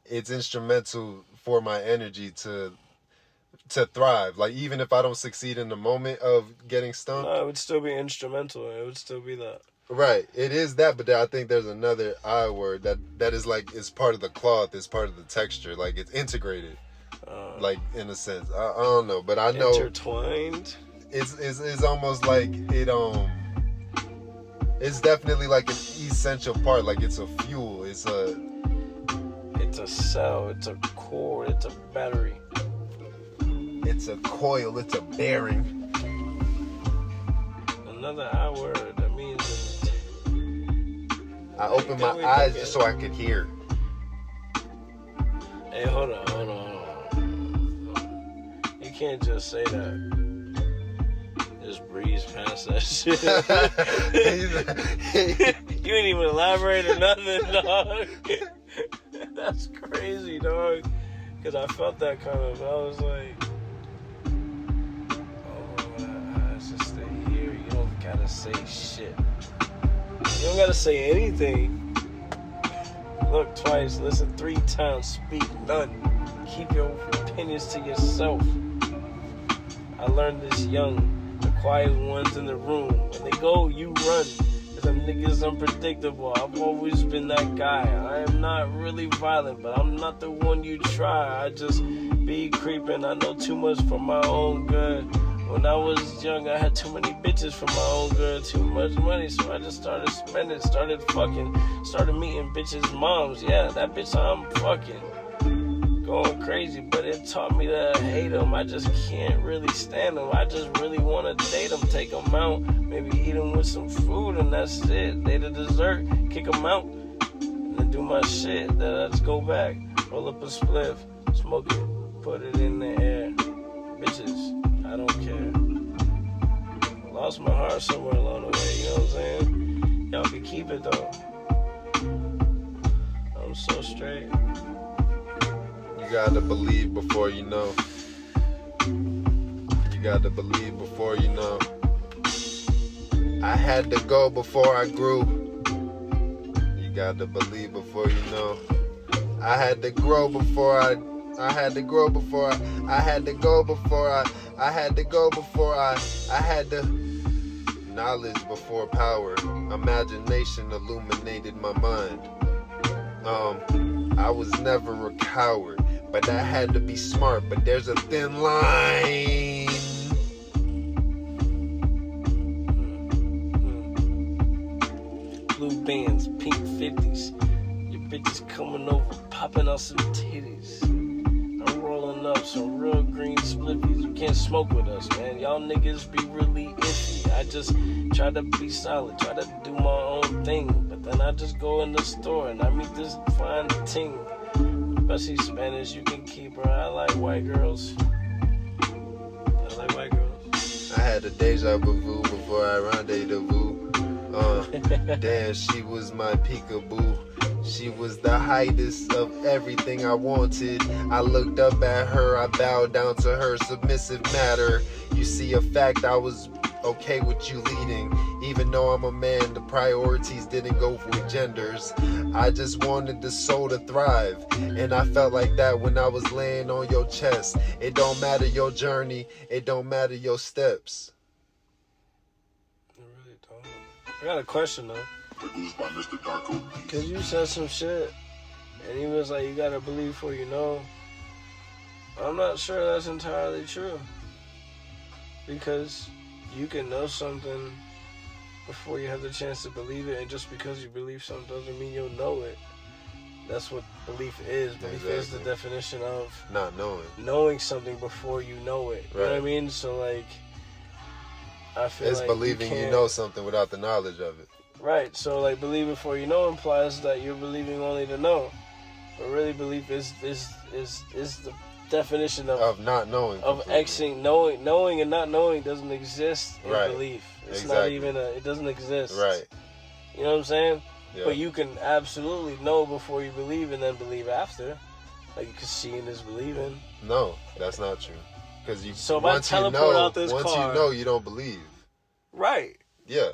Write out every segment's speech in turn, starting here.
it's instrumental for my energy to thrive. Like, even if I don't succeed in the moment of getting stoned. No, it would still be instrumental. It would still be that. Right. It is that, but I think there's another I word that is like, it's part of the cloth, it's part of the texture. Like, it's integrated. Like, in a sense. I don't know, but I know. Intertwined? It's almost like it, it's definitely like an essential part. Like, it's a fuel. It's a cell. It's a core. It's a battery. It's a coil. It's a bearing. Another I word. That means I opened my eyes just so I could hear. Hey, hold on. You can't just say that. Just breeze past that shit. You ain't even elaborate or nothing, dog. That's crazy, dog. Because I felt that kind of. I was like, it's just stay here. You don't gotta say shit. You don't gotta say anything. Look twice, listen 3 times, speak none. Keep your opinions to yourself. I learned this young. The quiet ones in the room. When they go, you run. Cause them niggas unpredictable. I've always been that guy. I am not really violent, but I'm not the one you try. I just be creeping. I know too much for my own good. When I was young, I had too many bitches for my own good. Too much money, so I just started spending. Started fucking. Started meeting bitches' moms. Yeah, that bitch I'm fucking. Going crazy, but it taught me to hate them. I just can't really stand them. I just really want to date them, take them out, maybe eat them with some food, and that's it. They the dessert, kick them out, and then do my shit. Then I just go back, roll up a spliff, smoke it, put it in the air. Bitches, I don't care. I lost my heart somewhere along the way, you know what I'm saying? Y'all can keep it though. I'm so straight. You gotta believe before you know. You gotta believe before you know. I had to go before I grew. You gotta believe before you know. I had to grow before I had to grow before I had to go before I had to go before I had to. Knowledge before power. Imagination illuminated my mind. I was never a coward, but I had to be smart. But there's a thin line. Blue bands, pink 50s. Your bitches coming over, popping out some titties. I'm rolling up some real green spliffies. You can't smoke with us, man. Y'all niggas be really iffy. I just try to be solid, try to do my own thing. But then I just go in the store and I meet this fine ting. Especially Spanish, you can keep her. I like white girls. I like white girls. I had a deja vu before I rendezvous. Damn, she was my peekaboo. She was the heightest of everything I wanted. I looked up at her, I bowed down to her submissive matter. You see a fact, I was okay with you leading. Even though I'm a man, the priorities didn't go with genders. I just wanted the soul to thrive, and I felt like that when I was laying on your chest. It don't matter your journey, it don't matter your steps. I really don't. I got a question though. Produced by Mr. Darko. Cause you said some shit, and he was like, "You gotta believe before you know." I'm not sure that's entirely true, because you can know something before you have the chance to believe it, and just because you believe something doesn't mean you'll know it. That's what belief is. Belief is the definition of not knowing something before you know it. You know what I mean? So like, I feel it's like believing you know something without the knowledge of it. Right, so like believe before you know implies that you're believing only to know, but really belief is the definition of not knowing, of Xing knowing and not knowing doesn't exist in belief. It's not even it doesn't exist. Right. You know what I'm saying? Yeah. But you can absolutely know before you believe and then believe after. Like, because seeing is believing. No, that's not true. Because you. So if I teleport out this car, once you know, you don't believe. Right. Yeah.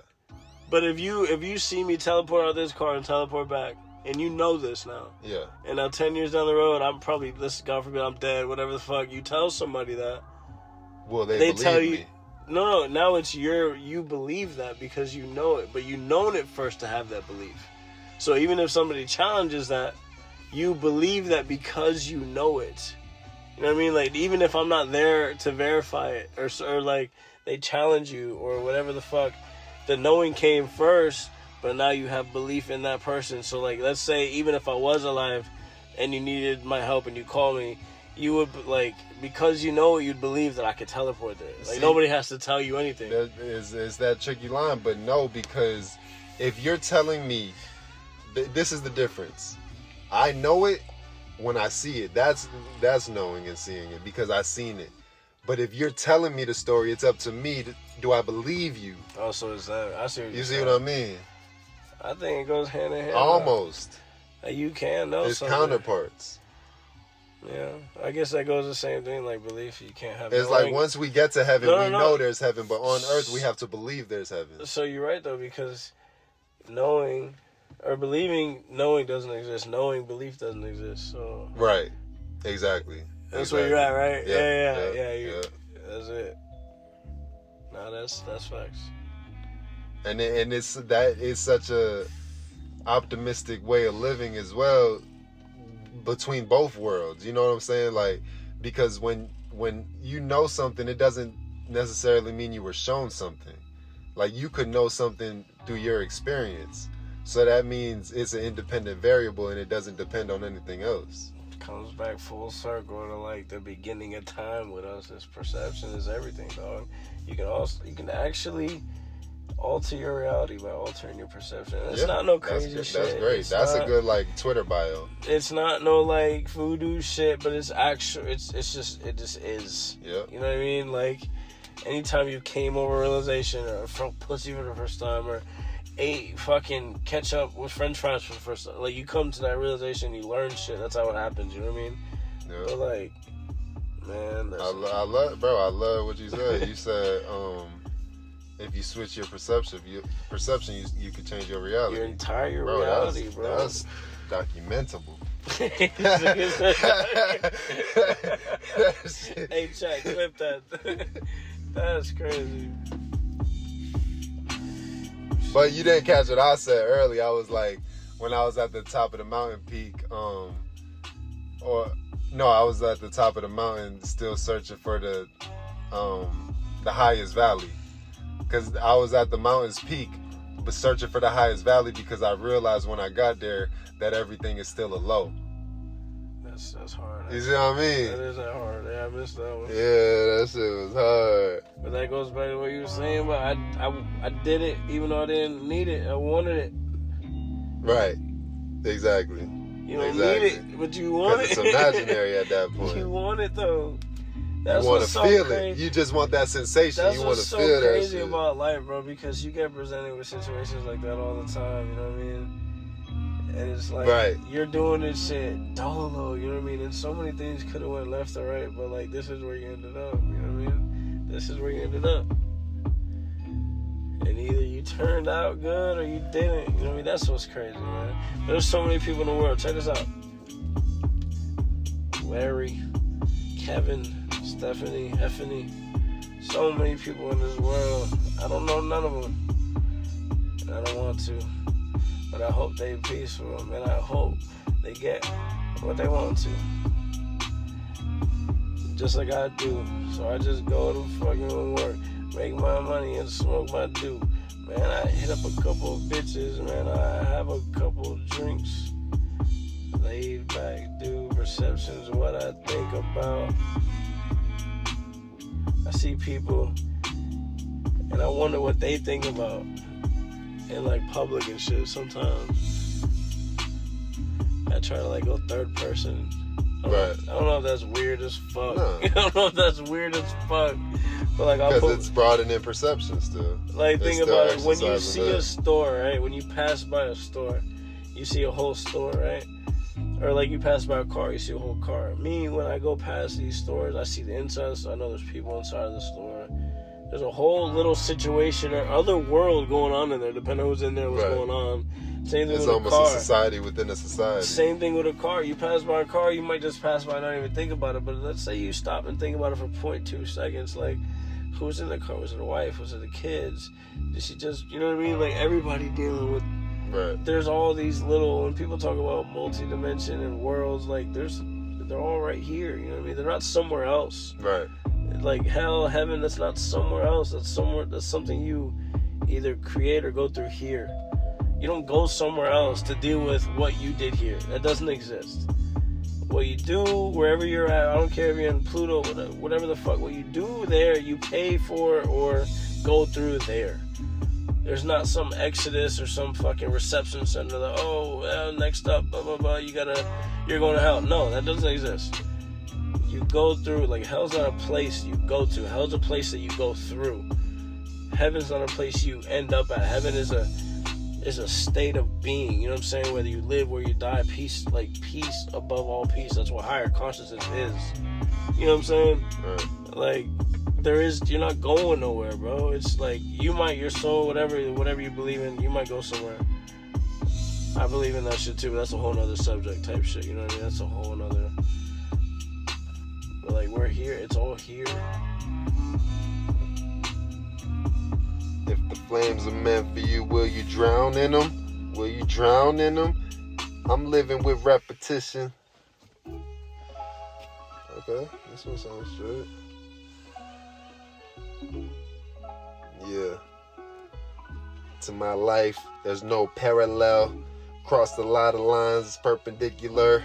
But if you see me teleport out this car and teleport back, and you know this now. Yeah. And now 10 years down the road, I'm probably, God forbid, I'm dead, whatever the fuck. You tell somebody that. Well, they believe tell you. me. No, now it's you believe that because you know it, but you known it first to have that belief. So even if somebody challenges that, you believe that because you know it. You know what I mean? Like, even if I'm not there to verify it, or like, they challenge you, or whatever the fuck, the knowing came first, but now you have belief in that person. So, like, let's say, even if I was alive, and you needed my help, and you called me, you would, like, because you know it, you'd believe that I could teleport there. Like, nobody has to tell you anything. There is that tricky line, but no, because if you're telling me, this is the difference. I know it when I see it. That's knowing and seeing it, because I seen it. But if you're telling me the story, it's up to me. Do I believe you? Oh, so is that? I see what You see saying. what I mean? I think it goes hand in hand. Almost. Like, you can know It's something. counterparts. Yeah, I guess that goes the same thing. Like, belief, you can't have. It's knowing. like once we get to heaven, we know there's heaven, but on earth we have to believe there's heaven. So you're right though, because knowing or believing, knowing doesn't exist. Knowing belief doesn't exist. So Right. Exactly. that's where you're at, right? Yeah. Yeah. That's it. No, that's facts. And it's such a optimistic way of living as well, between both worlds. You know what I'm saying? Like, because when you know something, it doesn't necessarily mean you were shown something. Like, you could know something through your experience. So that means it's an independent variable and it doesn't depend on anything else. Comes back full circle to, like, the beginning of time with us. This perception is everything, dog. You can actually alter your reality by altering your perception. It's not no crazy shit. That's great. That's a good, like, Twitter bio. It's not no, like, voodoo shit, but it's actual. It just is. Yeah. You know what I mean? Like, anytime you came over realization, or felt pussy for the first time, or ate fucking ketchup with French fries for the first time, like, you come to that realization, you learn shit. That's how it happens. You know what I mean? Yeah. But, like, man, I love what you said. You said, if you switch your perception, you could change your reality. Your entire reality, bro. That's documentable. Hey, Jack, clip that. That's crazy. But you didn't catch what I said earlier. I was like, when I was at the top of the mountain peak, I was at the top of the mountain still searching for the highest valley. Because I was at the mountain's peak, but searching for the highest valley, because I realized when I got there that everything is still a low. That's hard. You see what I mean? That is that hard. Yeah, I missed that one. Yeah, that shit was hard. But that goes back to what you were saying, but I did it even though I didn't need it. I wanted it. Right. Exactly. You don't need it, but you want it. Because it's imaginary at that point. You want it though. That's you want to so feel crazy. it. You just want that sensation. That's you want to what's so feel that crazy shit. about life, bro, because you get presented with situations like that all the time, you know what I mean? And it's like, right. You're doing this shit dolo, you know what I mean? And so many things could have went left or right, but, like, this is where you ended up, you know what I mean? This is where you ended up. And either you turned out good or you didn't, you know what I mean? That's what's crazy, man. There's so many people in the world. Check this out. Larry, Kevin, Stephanie, Effany, so many people in this world. I don't know none of them. And I don't want to. But I hope they peaceful, and I hope they get what they want to. Just like I do. So I just go to fucking work, make my money, and smoke my dope. Man, I hit up a couple of bitches, man. I have a couple of drinks. Laid back, do perceptions of what I think about. I see people, and I wonder what they think about in, like, public and shit sometimes. I try to, like, go third person. I don't know if that's weird as fuck. No. I don't know if that's weird as fuck. But, like, because it's broadening perception still. Like, think about it. When you exercising see a store, right? When you pass by a store, you see a whole store, right? Or, like, you pass by a car, you see a whole car. Me, when I go past these stores, I see the inside, so I know there's people inside of the store. There's a whole little situation or other world going on in there, depending on who's in there, what's going on. Same thing It's with a almost car. a society within a society. Same thing with a car. You pass by a car, you might just pass by and not even think about it. But let's say you stop and think about it for 0.2 seconds. Like, who's in the car? Was it the wife? Was it the kids? Did she just, you know what I mean? Like, everybody dealing with. Right. There's all these little, when people talk about multi-dimension and worlds, like, they're all right here. You know what I mean? They're not somewhere else. Right. Like hell, heaven, that's not somewhere else. That's something you either create or go through here. You don't go somewhere else to deal with what you did here. That doesn't exist. What you do, wherever you're at, I don't care if you're in Pluto, whatever the fuck, what you do there, you pay for or go through there. There's not some Exodus or some fucking reception center that, oh, well, next up, blah, blah, blah, you're going to hell. No, that doesn't exist. You go through, like, hell's not a place you go to. Hell's a place that you go through. Heaven's not a place you end up at. Heaven is a state of being. You know what I'm saying? Whether you live, where you die, peace, like peace above all peace. That's what higher consciousness is. You know what I'm saying? Right. Like, you're not going nowhere, bro. It's like, your soul, whatever you believe in, you might go somewhere. I believe in that shit too, but that's a whole nother subject type shit. You know what I mean? That's a whole nother. But like, we're here. It's all here. If the flames are meant for you, will you drown in them? Will you drown in them? I'm living with repetition. Okay, this one sounds straight. Yeah. To my life, there's no parallel. Crossed a lot of lines, it's perpendicular.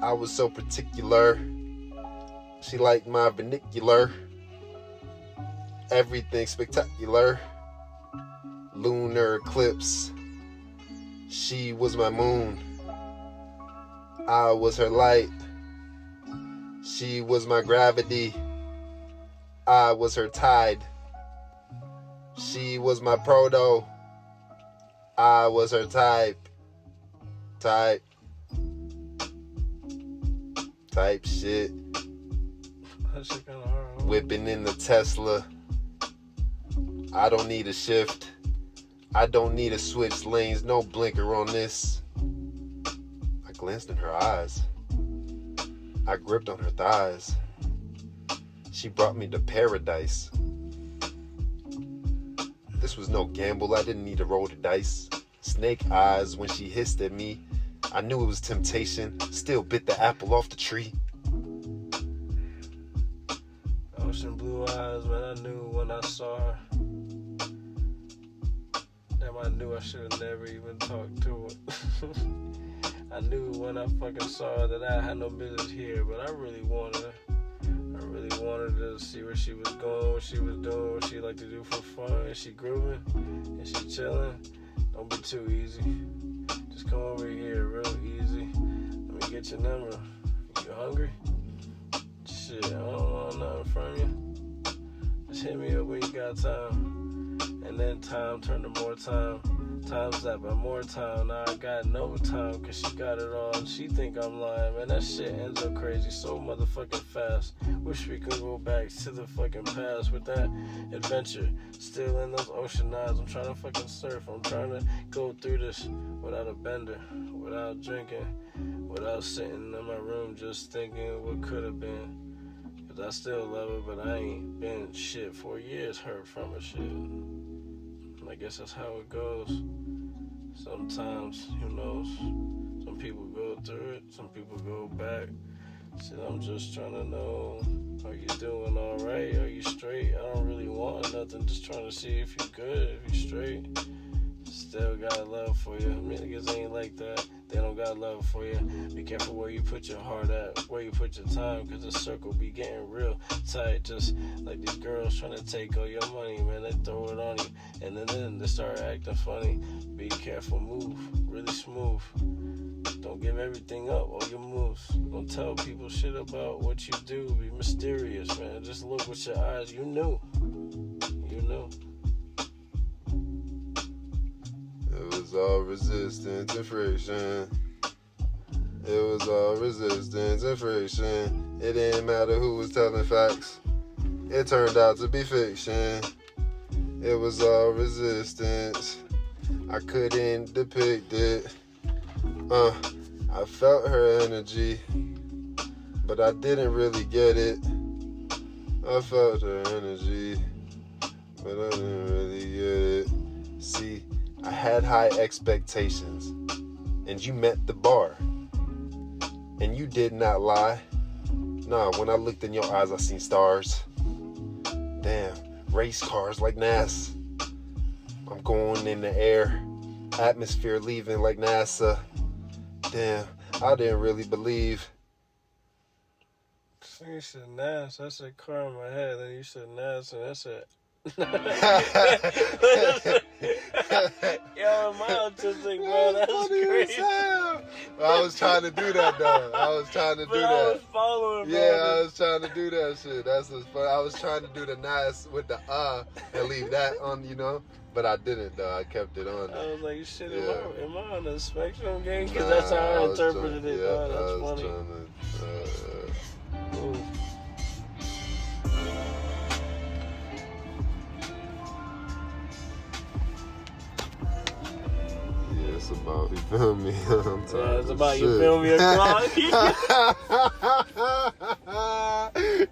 I was so particular. She liked my vernacular. Everything spectacular. Lunar eclipse. She was my moon. I was her light. She was my gravity. I was her tide. She was my proto. I was her type. Type shit. That shit kinda hard. Whipping in the Tesla. I don't need a shift. I don't need to switch lanes. No blinker on this. I glanced in her eyes. I gripped on her thighs. She brought me to paradise. This was no gamble. I didn't need to roll the dice. Snake eyes when she hissed at me. I knew it was temptation. Still bit the apple off the tree. Ocean blue eyes, man. I knew when I saw her. Damn, I knew I should have never even talked to her. I knew when I fucking saw her that I had no business here, but I really wanted her. I really wanted to see where she was going, what she was doing, what she liked to do for fun. Is she grooving? Is she chilling? Don't be too easy. Just come over here real easy. Let me get your number. You hungry? Shit, I don't want nothing from you. Just hit me up when you got time. And then time turned to more time. Time's that, but more time. Now I got no time, cause she got it all. And she think I'm lying, man. That shit ends up crazy so motherfucking fast. Wish we could go back to the fucking past with that adventure. Still in those ocean eyes. I'm trying to fucking surf. I'm trying to go through this without a bender, without drinking, without sitting in my room just thinking what could have been. Cause I still love her, but I ain't been shit for years hurt from her shit. I guess that's how it goes. Sometimes, who knows? Some people go through it, some people go back. Shit, I'm just trying to know, are you doing alright? Are you straight? I don't really want nothing, just trying to see if you're good, if you're straight. Still got love for you. I mean, niggas ain't like that. They don't got love for you. Be careful where you put your heart at, where you put your time, cause the circle be getting real tight. Just like these girls trying to take all your money, man. They throw it on you, and then they start acting funny. Be careful, move really smooth. Don't give everything up, all your moves. Don't tell people shit about what you do. Be mysterious, man. Just look with your eyes. You knew. You knew. It was all resistance and friction. It was all resistance and friction. It didn't matter who was telling facts. It turned out to be fiction. It was all resistance. I couldn't depict it. I felt her energy, but I didn't really get it. I felt her energy, but I didn't really get it. See, I had high expectations, and you met the bar, and you did not lie. Nah, when I looked in your eyes, I seen stars. Damn, race cars like NASA. I'm going in the air, atmosphere leaving like NASA. Damn, I didn't really believe. You said Nas, I said car in my head, then you said Nas, and I said. Yo, am I autistic, bro? That's crazy. I was trying to do that, though. I was trying to do I that. was following, bro. Yeah, I was trying to do that shit. That's what's fun. I was trying to do the Nas with the and leave that on, you know. But I didn't, though. I kept it on. I was like, shit, Yeah. am I on the spectrum game? Because that's how I interpreted it, Yeah, bro. That's funny. Ooh. Yeah, it's about, you feel me? I'm tired Yeah, it's of about, you shit. feel me?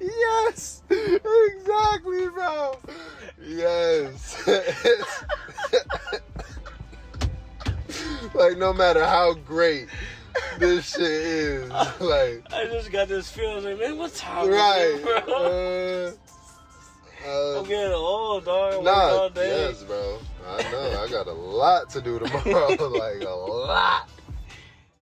Yes, exactly, bro. Yes. Like, no matter how great this shit is, like, I just got this feeling like, man, what's happening, right. bro? I'm getting old, dog. I work Nah, all day. yes, bro. I know. I got a lot to do tomorrow. Like, a lot.